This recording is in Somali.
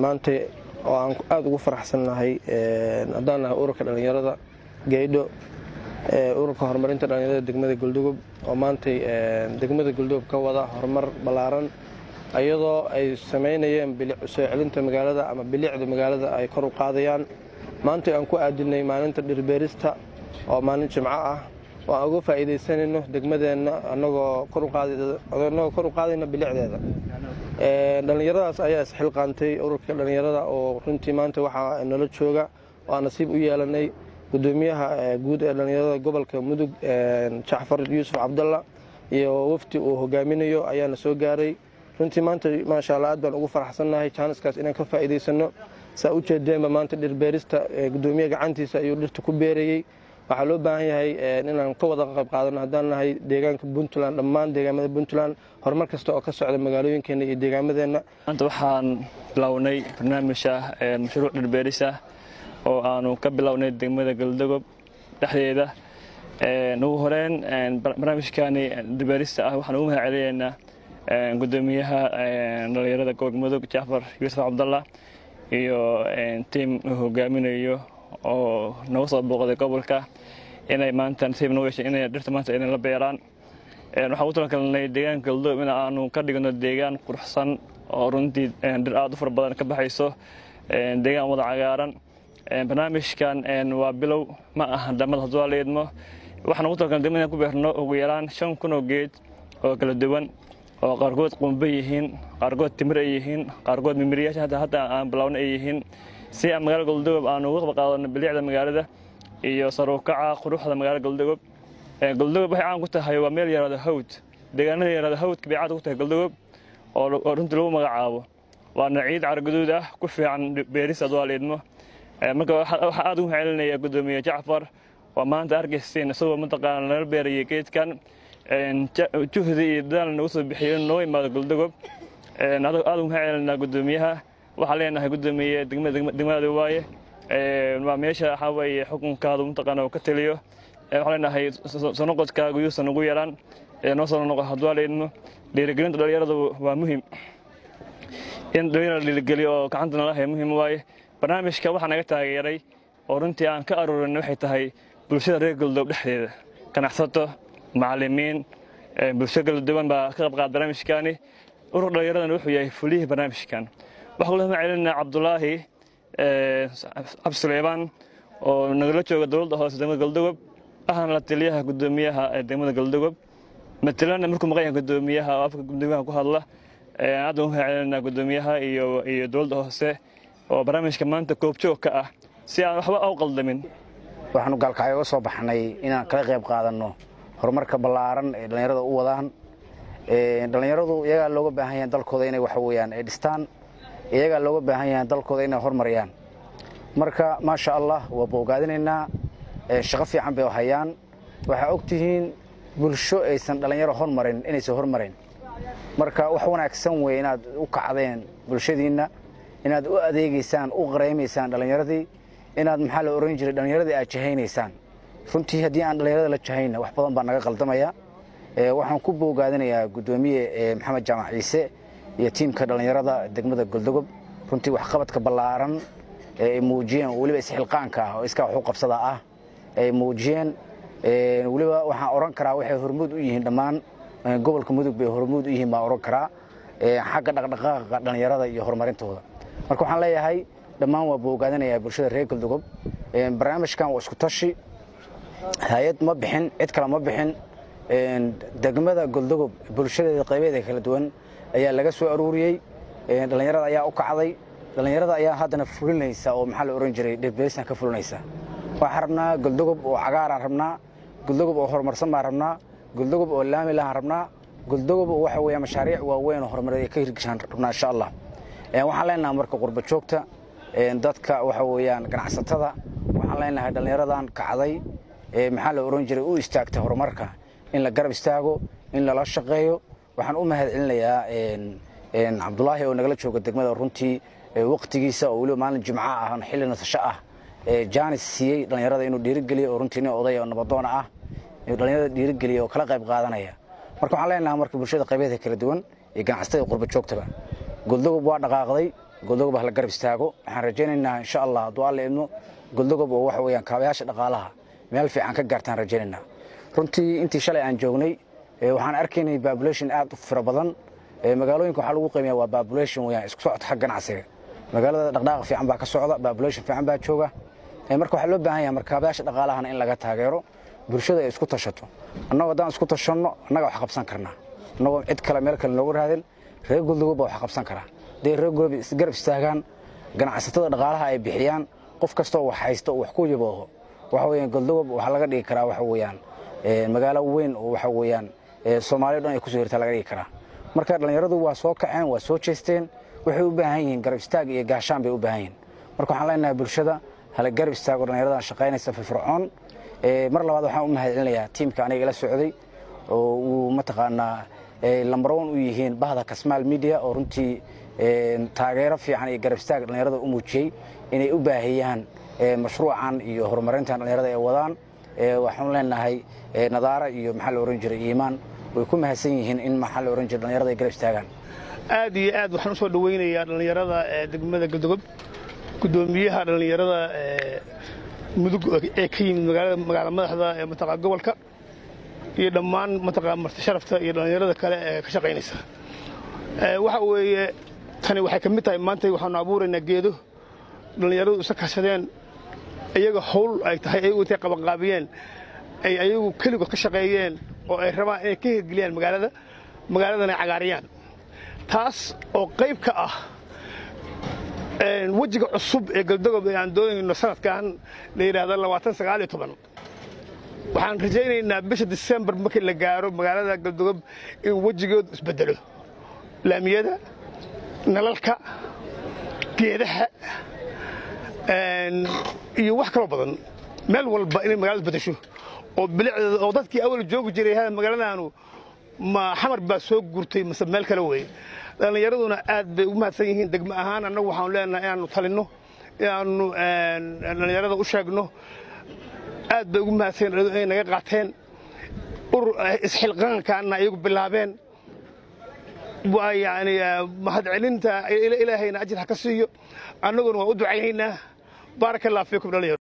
maanta oo aan aad ugu faraxsanahay hadaan ururka dhalinyarada geedo ururka horumarinta dhalinyarada degmada Galdogob oo maanta degmada Galdogob ka wada horumar balaaran ayadoo ay sameynayeen bilic soo celinta magaalada ama bilicda magaalada ay kor u qaadayaan maanta aan ku aadinay maalinta dhirbeerista oo maalin jimco ah oo aan uga faa'iideysanayno degmadeena anagoo kor u qaadayna bilicdeeda dhalinyaradaas ayaa isxil qaantay ururka dhalinyarada oo runtii maanta waxa nala jooga oo nasiib u yeelanay gudoomiyaha guud ee dhalinyarada gobolka Mudug Jaafar Yuusuf Cabdalla iyo wafti uu hogaaminayo ayaa soo gaaray runtii maanta ma sha Allah aad baan ugu faraxsanahay chanceskaas inaan ka faa'iideysano saa u jeedeen maanta dhirbeerista gudoomiyaha gacantiisa ayuu dhirta ku beerayay waxa loo baahan yahay inaan ka wada qayb qaadano hadaan nahay deegaanka Puntland dhammaan deegaamada Puntland horumar kasta oo ka socda magaalooyinkeena iyo deegaamadeena maanta waxaan bilownay barnaamijka mashruuc dhirbeerista oo aanu ka bilownay degmada Galdogob dhaxdeeda ugu horeen barnaamijkani dhirbeerista ah waxaan ugu mahadcelinaynaa gudoomiyaha dhalinyarada gobolka Mudug Jaafar Yuusuf Cabdalla iyo team hogaaminayo oo noo soo booqday gobolka inay maanta nasiib noo yeeshay inay dhirta maanta inay la beeraan waxaan u talagalnay deegaanka Galdogob in aanu ka dhigno deegaan quruxsan oo runtii dhir aad u fara badan ka baxayso deegaan wada cagaaran barnaamijkan waa bilow ma aha dhammaad hadoo leedmo waxaan ugu talagalnay inaan ku beerno ugu yaraan 5,000 oo geed oo kala duwan oo qaarkood qumbe yihiin qaarkood timir yihiin qaarkood mimiriyaasha hadda aan bilownay yihiin si aan magaalada Galdogob aan uga qaadano bilicda magaalada iyo sarookaca quruxda magaalada Galdogob Galdogob waxay aan ku tahay waa meel yarada hawd deegaanada yarada hawdka bay aad ku tahay Galdogob oo runtii lagu magacaabo waana ciid cargaduud ah ku fiican beerista dawladeedmo marka waxa aad u xeelinaya gudoomiyaha Jaafar waa maanta argaysiin isagoo mantaqaan la beerayay geedkan juhdi iyo dadaal noo soo bixiyay noo imaado Galdogob aad u xeelinaa gudoomiyaha waxa leenahay gudoomiyaha degmada waaye waa meesha waxa weeye xukunkaadu mantaqaan oo ka taliyo waxa leenahay sanoqodkaagu yuusan ugu yaraan noo soo noqo hadwaleedmo dhiirigelinta dhalinyarada waa muhiim in dhalinyarada dhiirigeliyo oo gacanta la hayo muhiim waaye barnaamijka waxa naga taageeray oo runtii aan ka aruurinay waxay tahay bulshada reer Galdogob dhexdeeda ganacsato macallimiin bulshada Galdogob baa ka qayb qaatay barnaamijkani urur dhalinyarada wuxuu yahay fuliyay barnaamijkan waxa uu leeyahay cilina Cabdullaahi Absuleeman oo nagala jooga dawladda hoose degmada Galdogob ahna la taliyaha gudoomiyaha degmada Galdogob matalan markuu maqayn gudoomiyaha afka gudoomiyaha ku hadla aad u helna gudoomiyaha iyo dawladda hoose oo barnaamijka maanta koobjoog ka ah si aan waxba u qaldamin waxaanu galkaayo soo baxnay inaan kala qayb qaadano horumarka balaaran ee dhalinyarada u wadaan dhalinyaradu iyaga looga baahan yahay dalkooda inay wax weeyaan ay dhistaan iyaga looga baahan yahay dalkooda inay horumariyaan marka ma sha Allah waa boogaadinayna shaqo fiican bay hayaan waxa ogtihiin bulsho aysan dhalinyaro horumarin inay soo horumarin marka wax wanaagsan weey inaad u kacdeen bulshadiina inaad u adeegaysaan u qareemaysaan dhalinyaradii inaad maxaa la oran jiray dhalinyaradii aad jahaynaysaan runtii hadii aan dhalinyarada la jahayna wax badan baa naga qaldamaya waxaan ku boogaadinayaa gudoomiye maxamed jaamac ciise iyo tiimka dhalinyarada degmada Galdogob runtii wax qabadka ballaaran ee muujiyeen waliba isxilqaanka oo iska wax u qabsada ah ay muujiyeen waliba waxaan oran karaa waxay hormuud u yihiin dhammaan gobolka Mudug bay hormuud u yihiin ma oran karaa xagga dhaqdhaqaaqa dhalinyarada iyo horumarintooda marka waxaan leeyahay dhammaan waa boogaadinayaa bulshada reer Galdogob barnaamijkan waa isku tashi hay'ad ma bixin cid kale ma bixin degmada Galdogob bulshada qaybadeeda kala duwan ayaa laga soo aruuriyay dhalinyarada ayaa u kacday dhalinyarada ayaa haddana fulinaysa oo maxaa la oran jiray dibeysan ka fulinaysa waxaan rabnaa Galdogob oo cagaar aan rabnaa Galdogob oo horumarsan baan rabnaa Galdogob oo laami la rabnaa Galdogob oo waxa weeye mashaariic waaweyn oo horumareed ka hirgashan rabnaa insha Allah waxaan leenahay marka qurba joogta dadka waxa weeyaan ganacsatada waxaan leenahay dhalinyaradan kacday maxaa la oran jiray u istaagtay horumarka in la garab istaago in la shaqeeyo waxaan u mahadcelinayaa Cabdullaahi oo nagala jooga degmada runtii waqtigiisa oo waliba maalin jimca ah xilli nasasho ah jaanis siiyay dhalinyarada inuu dhiirigeliyo oo runtii oday oo nabadoon ah dhalinyarada dhiirigeliyo oo kala qayb qaadanaya marka waxaan leenahay marka bulshada qaybadeeda kala duwan iyo ganacsatada qurba joogtaba Galdogob waa dhaqaaqday Galdogob la garab istaago waxaan rajaynaynaa insha Allah hadduu Alle idmo Galdogob oo waxa weeyaan kaabayaasha dhaqaalaha meel fiican ka gaartaan rajaynaynaa runtii intii shalay aan joognay waxaan arkaynay population aad u fara badan magaalooyinka waxa lagu qiimeeyaa waa population weeyaan isku socod xag ganacsiga magaalada dhaqdhaqaaq fiican baa ka socda population fiican baa jooga marka waxa loo baahan yahay markaabayaasha dhaqaalahana in laga taageero bulshada ay isku tashato annaga hadaan isku tashanno annaga wax qabsan karnaa annaga cid kale meel kale noogu raadin reer Galdogob wax qabsan karaa reer Galdogob isgarab istaagaan ganacsatada dhaqaalaha ay bixiyaan qof kasta oo wax haysto wax ku yabooho waxa weeyaan Galdogob waxa laga dhigi karaa waxa weeyaan magaalo weyn oo waxa weeyaan Soomaaliya ay ku soo hirtaa laga dhigi karaa marka dhalinyaradu waa soo kaceen waa soo jeesteen waxay u baahan yihiin garab istaag iyo gaashaan bay u baahan yihiin marka waxaan leenahay bulshada hala garab istaago dhalinyarada shaqaynaysa firfircoon mar labaad waxaan u mahadcelinayaa tiimka aniga ila socday oo uu mataqaanaa lambar 1 u yihiin bahda Kasmaal Media oo runtii taageero fiican iyo garab istaag dhalinyarada u muujiyay inay u baahiyaan mashruucan iyo horumarinta dhalinyarada ay wadaan waxaan leenahay nadaara iyo maxaa la oran jiray iimaan way ku mahadsan yihiin in maxaa la oran jiray dhalinyarada ay garab istaagaan aad iyo aad waxaan u soo dhaweynayaa dhalinyarada degmada Galdogob gudoomiyaha dhalinyarada Mudug ee ka yimid magaalada madaxda ee mataqaa gobolka iyo dhammaan mataqaa marti sharafta iyo dhalinyarada kale ee ka shaqeynaysa waxa weeye tani waxay ka mid tahay maanta waxaan abuuraynaa geedo dhalinyaradu isa kaashadeen iyaga hawl ay tahay ay u qaban qaabiyeen ay ayagu kaligood ka shaqeeyeen oo ay rabaan inay ka hirgeliyaan magaaladana cagaariyaan taas oo qayb ka ah wajiga cusub ee Galdogob ee aan doonayno sanadkan la yiraahdo 2019 waxaan rajaynaynaa bisha December markii la gaaro magaalada Galdogob in wajigeedu isbedelo laamiyada nalalka geedaha iyo wax kale badan meel walba in magaalada bedesho oo bilicda oo dadkii awal joogi jiray magaaladaanu ma xamar baa soo gurtay mise meel kale weey dhalinyaraduna aad bay u mahadsan yihiin degmo ahaan annagu waxaan leenahay inaanu talino inaanu dhalinyarada u sheegno aad bay ugu mahadsan inay naga qaateen isxilqaankaana iyagu bilaabeen waa yaani mahadcelinta ilaahayna ajir ha ka siiyo annaguna waa u ducaynaynaa barakallahu fiikum dhalinyaro